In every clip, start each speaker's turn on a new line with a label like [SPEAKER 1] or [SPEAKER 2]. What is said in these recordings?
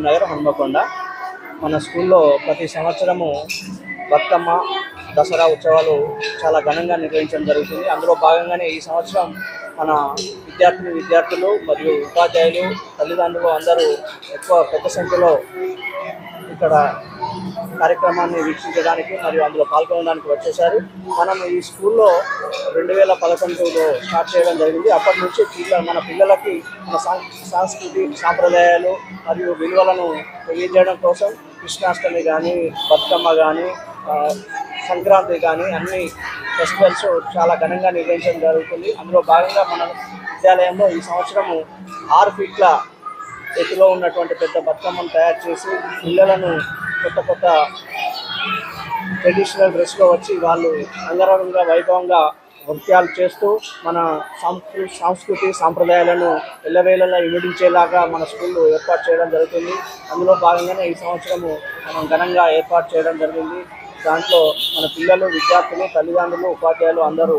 [SPEAKER 1] నగర్, హన్మకొండ. మన స్కూల్లో ప్రతి సంవత్సరము బతుకమ్మ, దసరా ఉత్సవాలు చాలా ఘనంగా నిర్వహించడం జరుగుతుంది. అందులో భాగంగానే ఈ సంవత్సరం మన విద్యార్థులు మరియు ఉపాధ్యాయులు, తల్లిదండ్రులు అందరూ ఎక్కువ పెద్ద సంఖ్యలో ఇక్కడ కార్యక్రమాన్ని వీక్షించడానికి మరియు అందులో పాల్గొనడానికి వచ్చేసారు. మనం ఈ స్కూల్లో 2011లో స్టార్ట్ చేయడం జరిగింది. అప్పటి నుంచి మన పిల్లలకి మన సంస్కృతి, సాంప్రదాయాలు మరియు విలువలను తెలియజేయడం కోసం కృష్ణాష్టమి కానీ, బతుకమ్మ కానీ, సంక్రాంతి కానీ అన్ని ఫెస్టివల్స్ చాలా ఘనంగా నిర్వహించడం జరుగుతుంది. అందులో భాగంగా మన విద్యాలయంలో ఈ సంవత్సరము 6 ఫీట్ల ఎత్తులో ఉన్నటువంటి పెద్ద బతుకమ్మను తయారు చేసి పిల్లలను కొత్త ట్రెడిషనల్ డ్రెస్లో వచ్చి వాళ్ళు అంగరంగ వైభవంగా నృత్యాలు చేస్తూ మన సంస్కృతి సాంప్రదాయాలను ఎల్లవేళలా ఇమిడించేలాగా మన స్కూల్లో ఏర్పాటు చేయడం జరుగుతుంది. అందులో భాగంగానే ఈ సంవత్సరము మనం ఘనంగా ఏర్పాటు చేయడం జరిగింది. దాంట్లో మన పిల్లలు, విద్యార్థులు, తల్లిదండ్రులు, ఉపాధ్యాయులు అందరూ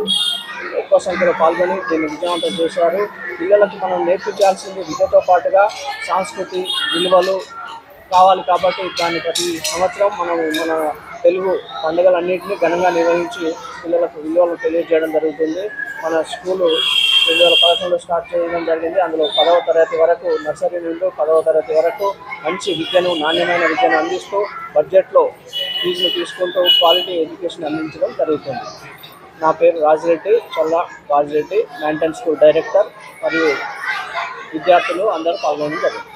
[SPEAKER 1] ఎక్కువ సంఖ్యలో పాల్గొని దీన్ని విజయవంతం చేశారు. పిల్లలకు మనం నేర్పించాల్సింది విద్యతో పాటుగా సంస్కృతి విలువలు కావాలి. కాబట్టి దాన్ని ప్రతి సంవత్సరం మన తెలుగు పండుగలన్నింటినీ ఘనంగా నిర్వహించి పిల్లలకు విలువలను తెలియజేయడం జరుగుతుంది. మన స్కూలు 2011లో స్టార్ట్ చేయడం జరిగింది. అందులో 10వ తరగతి వరకు, నర్సరీ నుండి 10వ తరగతి వరకు మంచి విద్యను, నాణ్యమైన విద్యను అందిస్తూ బడ్జెట్లో ఫీజులు తీసుకుంటూ క్వాలిటీ ఎడ్యుకేషన్ అందించడం జరుగుతుంది. నా పేరు రాజిరెడ్డి, చల్లా రాజిరెడ్డి, మెయింటెనెన్స్ స్కూల్ డైరెక్టర్. మరియు విద్యార్థులు అందరూ పాల్గొనడం జరిగింది.